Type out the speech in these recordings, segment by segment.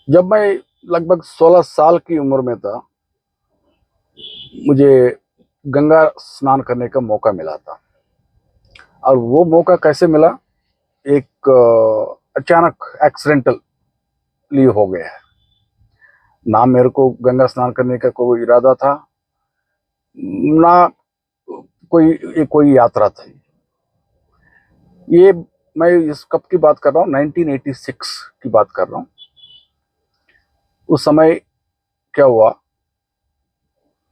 जब मैं लगभग 16 साल की उम्र में था, मुझे गंगा स्नान करने का मौका मिला था। और वो मौका कैसे मिला? एक अचानक एक्सीडेंटली हो गया है। ना मेरे को गंगा स्नान करने का कोई इरादा था, ना कोई यात्रा थी। ये मैं इस कब की बात कर रहा हूँ, 1986 की बात कर रहा हूँ। उस समय क्या हुआ,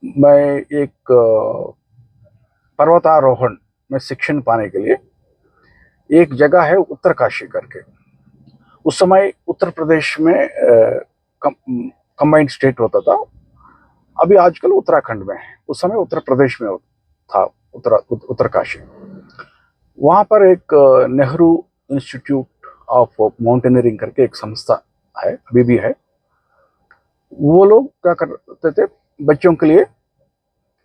मैं एक पर्वतारोहण में शिक्षण पाने के लिए एक जगह है उत्तरकाशी करके। उस समय उत्तर प्रदेश में कंबाइंड स्टेट होता था। अभी आजकल उत्तराखंड में है, उस समय उत्तर प्रदेश में था उत्तरकाशी। वहां पर एक नेहरू इंस्टीट्यूट ऑफ माउंटेनियरिंग करके एक संस्था है, अभी भी है। वो लोग क्या करते थे, बच्चों के लिए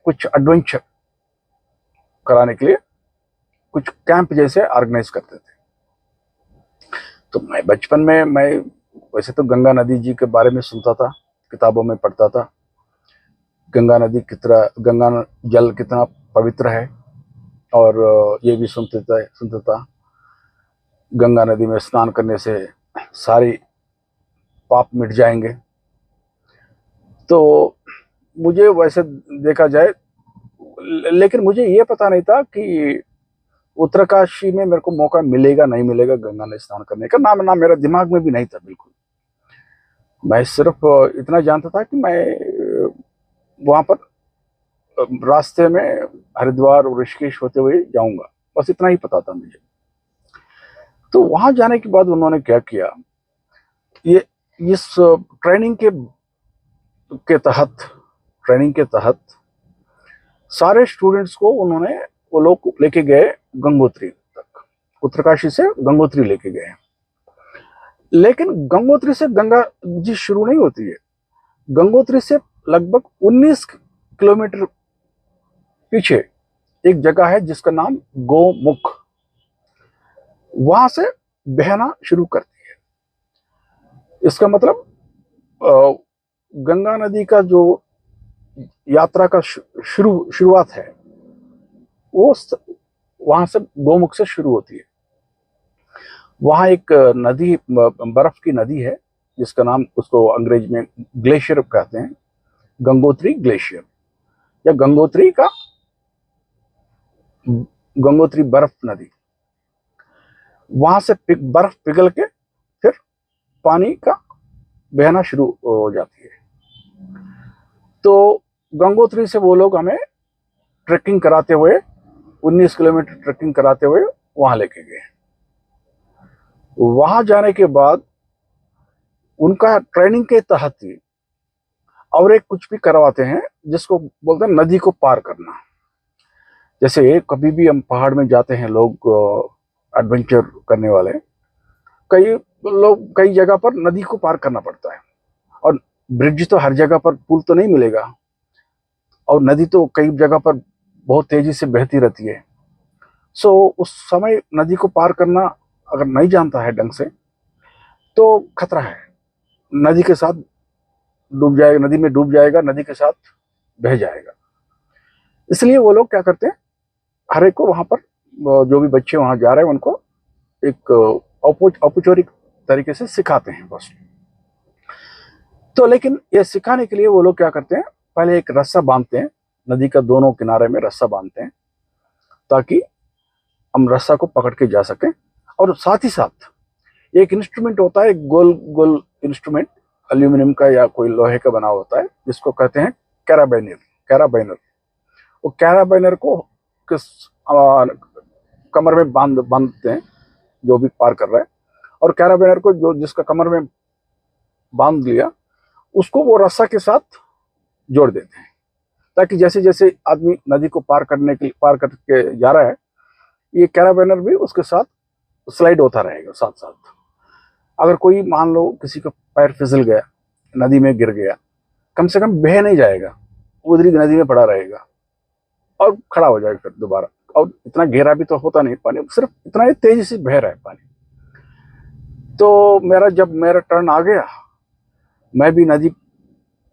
कुछ एडवेंचर कराने के लिए कुछ कैंप जैसे ऑर्गेनाइज करते थे। तो मैं बचपन में मैं वैसे तो गंगा नदी जी के बारे में सुनता था, किताबों में पढ़ता था। गंगा जल कितना पवित्र है। और ये भी सुनता था गंगा नदी में स्नान करने से सारी पाप मिट जाएंगे। तो मुझे वैसे देखा जाए, लेकिन मुझे ये पता नहीं था कि उत्तरकाशी में मेरे को मौका मिलेगा नहीं मिलेगा गंगा में स्नान करने का। ना मेरा दिमाग में भी नहीं था बिल्कुल। मैं सिर्फ इतना जानता था कि मैं वहां पर रास्ते में हरिद्वार और ऋषिकेश होते हुए जाऊंगा, बस इतना ही पता था मुझे। तो वहां जाने के बाद उन्होंने क्या किया, ये इस के तहत ट्रेनिंग के तहत सारे स्टूडेंट्स को वो लोग लेके गए गंगोत्री तक। उत्तरकाशी से गंगोत्री लेके गए। लेकिन गंगोत्री से गंगा जी शुरू नहीं होती है। गंगोत्री से लगभग 19 किलोमीटर पीछे एक जगह है जिसका नाम गोमुख। वहां से बहना शुरू करती है। इसका मतलब गंगा नदी का जो यात्रा का शुरुआत है, वो वहां से गोमुख से शुरू होती है। वहां एक नदी, बर्फ की नदी है, जिसका नाम, उसको अंग्रेज में ग्लेशियर कहते हैं, गंगोत्री ग्लेशियर, या गंगोत्री बर्फ नदी। वहां से बर्फ पिघल के फिर पानी का बहना शुरू हो जाती है। तो गंगोत्री से वो लोग हमें ट्रेकिंग कराते हुए, 19 किलोमीटर ट्रेकिंग कराते हुए वहां लेके गए। वहां जाने के बाद उनका ट्रेनिंग के तहत ही और एक कुछ भी करवाते हैं, जिसको बोलते हैं नदी को पार करना। जैसे कभी भी हम पहाड़ में जाते हैं, लोग एडवेंचर करने वाले, कई जगह पर नदी को पार करना पड़ता है। और ब्रिज तो हर जगह पर, पुल तो नहीं मिलेगा। और नदी तो कई जगह पर बहुत तेजी से बहती रहती है। सो उस समय नदी को पार करना अगर नहीं जानता है ढंग से, तो खतरा है। नदी के साथ डूब जाएगा, नदी में डूब जाएगा, नदी के साथ बह जाएगा। इसलिए वो लोग क्या करते हैं, हर एक को वहां पर, जो भी बच्चे वहां जा रहे हैं उनको एक औपचारिक तरीके से सिखाते हैं बस। तो लेकिन ये सिखाने के लिए वो लोग क्या करते हैं, पहले एक रस्सा बांधते हैं, नदी का दोनों किनारे में रस्सा बांधते हैं, ताकि हम रस्सा को पकड़ के जा सकें। और साथ ही साथ एक इंस्ट्रूमेंट होता है, एक गोल गोल इंस्ट्रूमेंट, एल्यूमिनियम का या कोई लोहे का बना होता है, जिसको कहते हैं कैराबाइनर। कैराबाइनर, वो कैराबाइनर को किस कमर में बांधते हैं, जो भी पार कर रहा है। और कैराबाइनर को जो जिसका कमर में बांध लिया, उसको वो रस्सा के साथ जोड़ देते हैं, ताकि जैसे जैसे आदमी नदी को पार करके जा रहा है, ये कैराबाइनर भी उसके साथ स्लाइड होता रहेगा साथ साथ। अगर कोई मान लो किसी का पैर फिसल गया, नदी में गिर गया, कम से कम बह नहीं जाएगा, उधरी नदी में पड़ा रहेगा और खड़ा हो जाएगा फिर दोबारा। और इतना गहरा भी तो होता नहीं पानी, सिर्फ इतना ही तेजी से बह रहा है पानी। तो जब मेरा टर्न आ गया, मैं भी नदी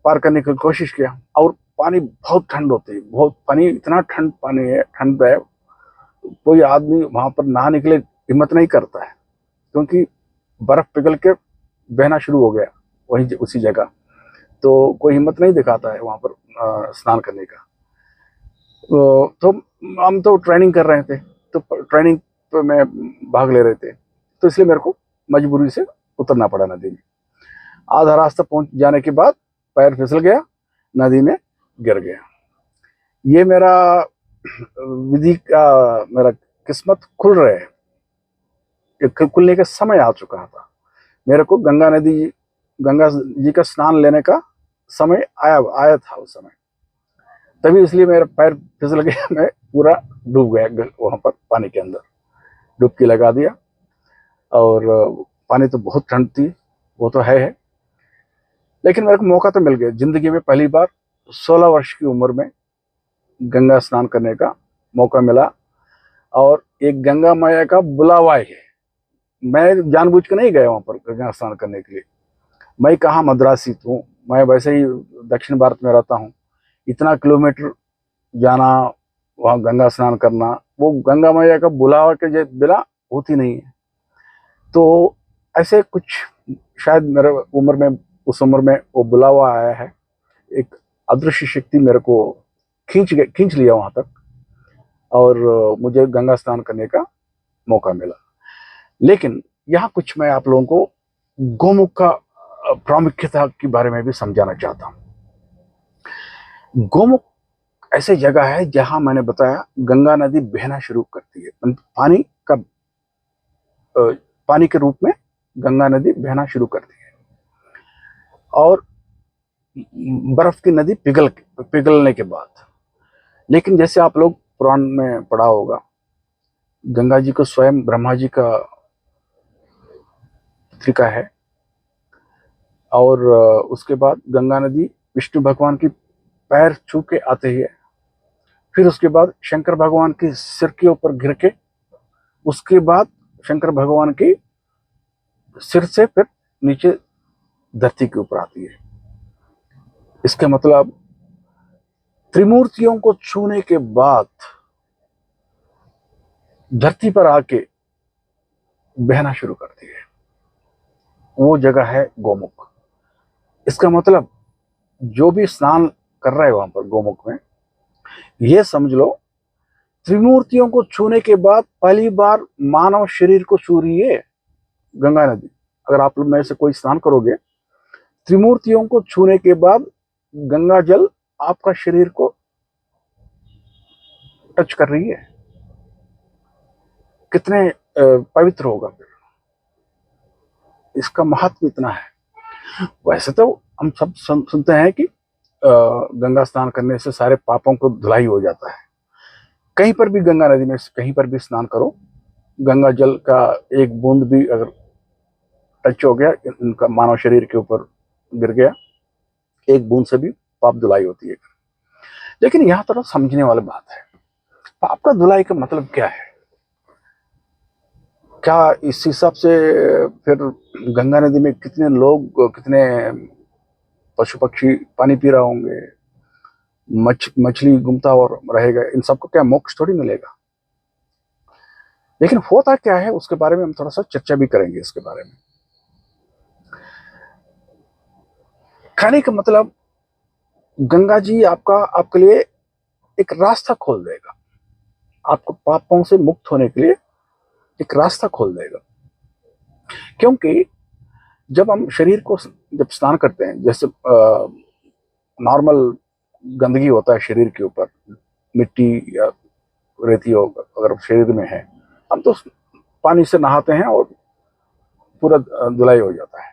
पार करने की कोशिश किया, और पानी बहुत ठंड होती है, बहुत पानी, इतना ठंड पानी है, ठंड है, कोई आदमी वहां पर नहाने के लिए हिम्मत नहीं करता है, क्योंकि बर्फ पिघल के बहना शुरू हो गया वहीं उसी जगह। तो कोई हिम्मत नहीं दिखाता है वहां पर स्नान करने का। तो हम तो ट्रेनिंग कर रहे थे, तो ट्रेनिंग पे मैं भाग ले रहे थे, तो इसलिए मेरे को मजबूरी से उतरना पड़ा नदी में। आधा रास्ता पहुंच जाने के बाद पैर फिसल गया, नदी में गिर गया। ये मेरा विधि का, मेरा किस्मत खुल रहे है, खुलने का समय आ चुका था। मेरे को गंगा जी का स्नान लेने का समय आया आया था उस समय, तभी इसलिए मेरा पैर फिसल गया, मैं पूरा डूब गया वहां पर पानी के अंदर, डुबकी लगा दिया। और पानी तो बहुत ठंड थी, वो तो है, लेकिन मेरे को मौका तो मिल गया जिंदगी में पहली बार 16 वर्ष की उम्र में गंगा स्नान करने का मौका मिला। और एक गंगा मैया का बुलावा है, मैं जानबूझ के नहीं गया वहां पर गंगा स्नान करने के लिए। मैं कहाँ मद्रासी हूँ, मैं वैसे ही दक्षिण भारत में रहता हूँ, इतना किलोमीटर जाना, वहाँ गंगा स्नान करना, वो गंगा मैया का बुलावा के बिना होती नहीं है। तो ऐसे कुछ शायद मेरे उम्र में, उस उम्र में वो बुलावा आया है, एक अदृश्य शक्ति मेरे को खींच लिया वहां तक, और मुझे गंगा स्नान करने का मौका मिला। लेकिन यहाँ कुछ मैं आप लोगों को गोमुख का प्रामुख्यता के बारे में भी समझाना चाहता हूँ। गोमुख ऐसे जगह है जहां मैंने बताया गंगा नदी बहना शुरू करती है, पानी के रूप में गंगा नदी बहना शुरू करती है, और बर्फ की नदी पिघलने के बाद। लेकिन जैसे आप लोग पुराण में पढ़ा होगा, गंगा जी को स्वयं ब्रह्मा जी का पुत्रिका है, और उसके बाद गंगा नदी विष्णु भगवान की पैर छू के आते ही है, फिर उसके बाद शंकर भगवान के सिर के ऊपर गिर के, उसके बाद शंकर भगवान की सिर से फिर नीचे धरती के ऊपर आती है। इसका मतलब त्रिमूर्तियों को छूने के बाद धरती पर आके बहना शुरू करती है, वो जगह है गोमुख। इसका मतलब जो भी स्नान कर रहा है वहां पर गोमुख में, ये समझ लो त्रिमूर्तियों को छूने के बाद पहली बार मानव शरीर को छू रही है गंगा नदी। अगर आप लोग में से कोई स्नान करोगे, त्रिमूर्तियों को छूने के बाद गंगा जल आपका शरीर को टच कर रही है, कितने पवित्र होगा फिर। इसका महत्व इतना है। वैसे तो हम सब सुनते हैं कि गंगा स्नान करने से सारे पापों को धुलाई हो जाता है। कहीं पर भी गंगा नदी में कहीं पर भी स्नान करो, गंगा जल का एक बूंद भी अगर टच हो गया, उनका मानव शरीर के ऊपर गिर गया, एक बूंद से भी पाप धुलाई होती है। लेकिन यहाँ थोड़ा समझने वाली बात है, पाप का धुलाई का मतलब क्या है? क्या इस हिसाब से फिर गंगा नदी में कितने लोग, कितने पशु पक्षी पानी पी रहे होंगे, मछली घूमता और रहेगा, इन सबको क्या मोक्ष थोड़ी मिलेगा? लेकिन होता क्या है उसके बारे में हम थोड़ा सा चर्चा भी करेंगे। इसके बारे में कहने का मतलब, गंगा जी आपके लिए एक रास्ता खोल देगा, आपको पापों से मुक्त होने के लिए एक रास्ता खोल देगा। क्योंकि जब हम शरीर को जब स्नान करते हैं, जैसे नॉर्मल गंदगी होता है शरीर के ऊपर, मिट्टी या रेती हो अगर शरीर में है, हम तो पानी से नहाते हैं और पूरा धुलाई हो जाता है।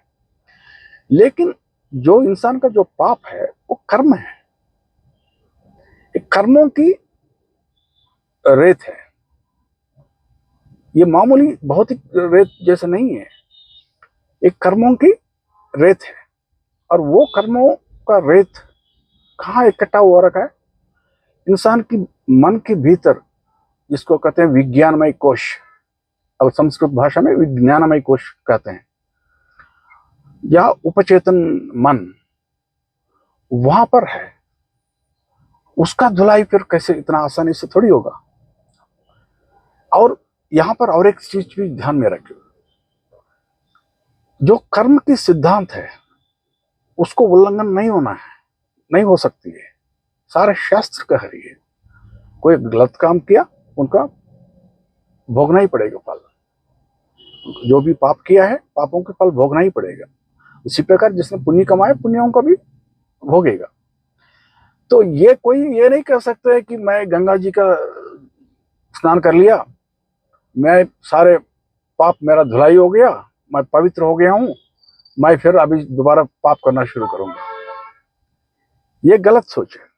लेकिन जो इंसान का जो पाप है वो कर्म है, एक कर्मों की रेत है। ये मामूली भौतिक रेत जैसे नहीं है, एक कर्मों की रेत है। और वो कर्मों का रेत कहाँ इकट्ठा हुआ रखा है? इंसान की मन के भीतर, जिसको कहते हैं विज्ञानमय कोश, और संस्कृत भाषा में विज्ञानमय कोश कहते हैं। या उपचेतन मन वहां पर है, उसका धुलाई फिर कैसे इतना आसानी से थोड़ी होगा। और यहां पर और एक चीज भी ध्यान में रखिए, जो कर्म की सिद्धांत है उसको उल्लंघन नहीं होना है, नहीं हो सकती है। सारे शास्त्र कह रही है, कोई गलत काम किया उनका भोगना ही पड़ेगा फल। जो भी पाप किया है पापों के फल भोगना ही पड़ेगा। उसी प्रकार जिसने पुण्य कमाए पुण्यों का भी भोगेगा। तो ये कोई ये नहीं कह सकता है कि मैं गंगा जी का स्नान कर लिया, मैं सारे पाप मेरा धुलाई हो गया, मैं पवित्र हो गया हूं, मैं फिर अभी दोबारा पाप करना शुरू करूंगा। ये गलत सोच है।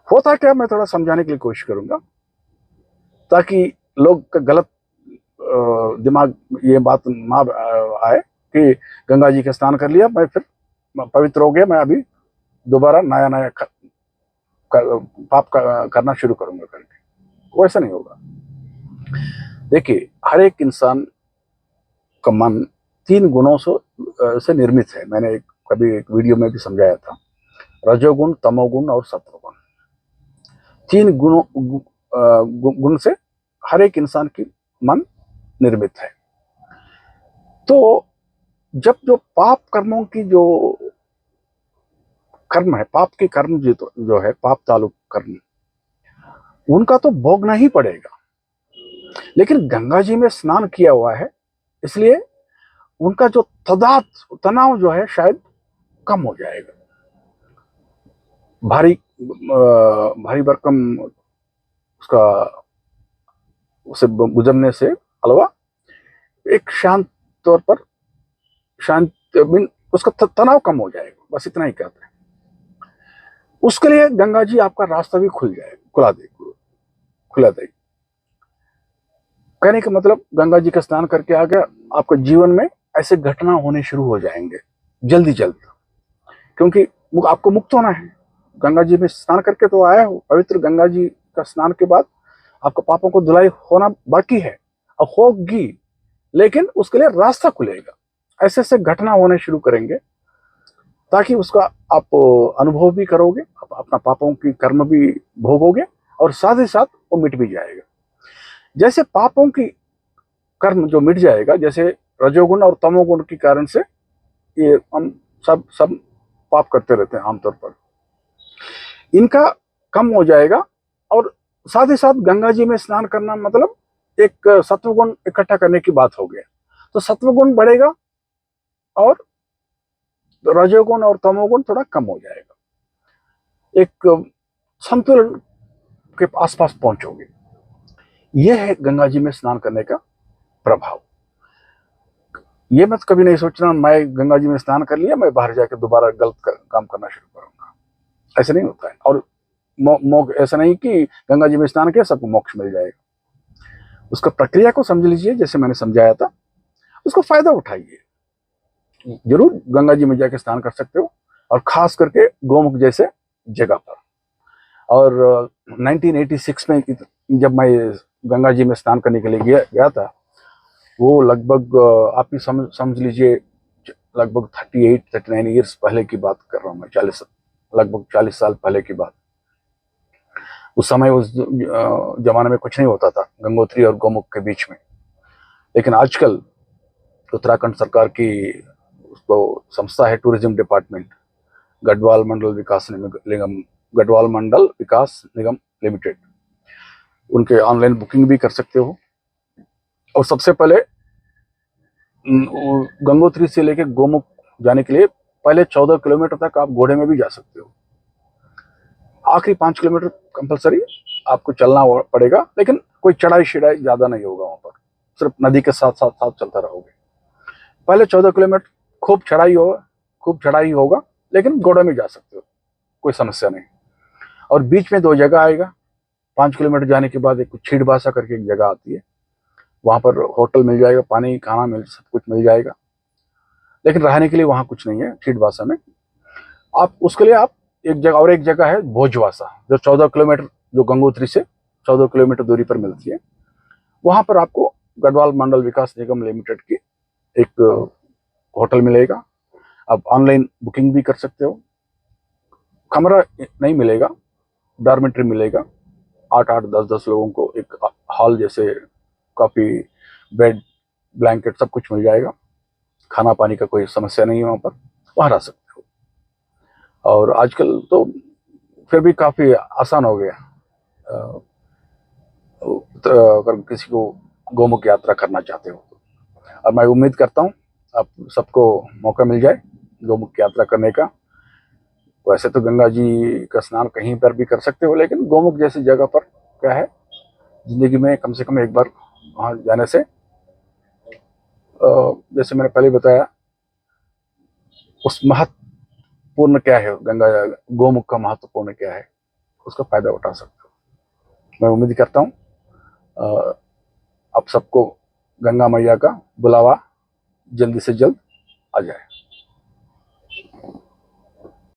होता क्या, मैं थोड़ा समझाने के लिए कोशिश करूंगा ताकि लोग का गलत दिमाग ये बात ना आए कि गंगा जी का स्नान कर लिया, मैं फिर पवित्र हो गया, मैं अभी दोबारा नया नया पाप करना शुरू करूंगा करके। वैसा नहीं होगा। देखिए, हर एक इंसान का मन 3 गुणों से निर्मित है। मैंने कभी एक वीडियो में भी समझाया था, रजोगुण, तमोगुण और सत्वगुण। 3 गुण से हर एक इंसान की मन निर्मित है। तो जब जो पाप कर्मों की जो कर्म है, पाप के कर्म जो है पाप तालुक कर्म, उनका तो भोगना ही पड़ेगा। लेकिन गंगा जी में स्नान किया हुआ है इसलिए उनका जो तनाव जो है शायद कम हो जाएगा। भारी भरकम उसका उसे गुजरने से अलावा एक शांत तौर पर शांत उसका तनाव कम हो जाएगा, बस इतना ही कहते हैं। उसके लिए गंगा जी आपका रास्ता भी खुला देगी। कहने का मतलब, गंगा जी का स्नान करके आ गया, आपके जीवन में ऐसे घटना होने शुरू हो जाएंगे जल्दी, क्योंकि आपको मुक्त होना है। गंगा जी में स्नान करके तो आया हो, पवित्र गंगा जी का स्नान के बाद आपका पापों को धुलाई होना बाकी है, अब होगी, लेकिन उसके लिए रास्ता खुलेगा। ऐसे ऐसे घटना होने शुरू करेंगे ताकि उसका आप अनुभव भी करोगे, आप अपना पापों की कर्म भी भोगोगे और साथ ही साथ वो मिट भी जाएगा। जैसे पापों की कर्म जो मिट जाएगा, जैसे रजोगुण और तमोगुण के कारण से ये हम सब पाप करते रहते हैं आमतौर पर, इनका कम हो जाएगा। और साथ ही साथ गंगा जी में स्नान करना मतलब एक सत्वगुण इकट्ठा करने की बात हो गया, तो सत्वगुण बढ़ेगा और रजोगुण और तमोगुण थोड़ा कम हो जाएगा, एक संतुलन के आसपास पहुंचोगे। यह है गंगा जी में स्नान करने का प्रभाव। ये मत कभी नहीं सोचना मैं गंगा जी में स्नान कर लिया, मैं बाहर जाकर दोबारा गलत काम करना शुरू करूंगा। ऐसा नहीं होता है। और ऐसा नहीं कि गंगा जी में स्नान किया सबको मोक्ष मिल जाएगा। उसका प्रक्रिया को समझ लीजिए, जैसे मैंने समझाया था, उसको फायदा उठाइए। जरूर गंगा जी में जाके स्नान कर सकते हो, और खास करके गोमुख जैसे जगह पर। और 1986 में जब मैं गंगा जी में स्नान करने के लिए गया था, वो लगभग आप ही समझ लीजिए लगभग 38-39 ईयर्स पहले की बात कर रहा हूँ मैं, लगभग 40 साल पहले की बात। उस समय उस जमाने में कुछ नहीं होता था गंगोत्री और गोमुख के बीच में। लेकिन आजकल उत्तराखंड सरकार की उसको संस्था है, टूरिज्म डिपार्टमेंट, गढ़वाल मंडल विकास निगम लिमिटेड, उनके ऑनलाइन बुकिंग भी कर सकते हो। और सबसे पहले गंगोत्री से लेकर गोमुख जाने के लिए पहले 14 किलोमीटर तक आप घोड़े में भी जा सकते हो। आखिरी 5 किलोमीटर कंपलसरी आपको चलना पड़ेगा, लेकिन कोई चढ़ाई ज्यादा नहीं होगा वहां पर, सिर्फ नदी के साथ साथ साथ चलते रहोगे। पहले 14 किलोमीटर खूब चढ़ाई होगा, लेकिन घोड़े में जा सकते हो, कोई समस्या नहीं। और बीच में 2 जगह आएगा। 5 किलोमीटर जाने के बाद एक छीड़बासा करके एक जगह आती है, वहां पर होटल मिल जाएगा, पानी खाना सब कुछ मिल जाएगा, लेकिन रहने के लिए वहां कुछ नहीं है छीड़बासा में। उसके लिए आप एक जगह है भोजवासा, जो 14 किलोमीटर, जो गंगोत्री से 14 किलोमीटर दूरी पर मिलती है। वहां पर आपको गढ़वाल मंडल विकास निगम लिमिटेड की एक होटल मिलेगा, आप ऑनलाइन बुकिंग भी कर सकते हो। कमरा नहीं मिलेगा, डॉर्मेट्री मिलेगा, 8-8, 10-10 लोगों को एक हॉल जैसे, काफ़ी, बेड, ब्लैंकेट सब कुछ मिल जाएगा। खाना पानी का कोई समस्या नहीं है वहाँ पर, वहाँ रह सकते हो। और आजकल तो फिर भी काफ़ी आसान हो गया। अगर किसी को गोमुख यात्रा करना चाहते हो तो, और मैं उम्मीद करता हूँ आप सबको मौका मिल जाए गोमुख यात्रा करने का। वैसे तो गंगा जी का स्नान कहीं पर भी कर सकते हो, लेकिन गोमुख जैसी जगह पर क्या है, जिंदगी में कम से कम एक बार वहाँ जाने से, जैसे मैंने पहले बताया, उस महत्वपूर्ण क्या है, गंगा गोमुख का महत्वपूर्ण क्या है, उसका फायदा उठा सकते हो। मैं उम्मीद करता हूँ आप सबको गंगा मैया का बुलावा जल्दी से जल्द आ जाए।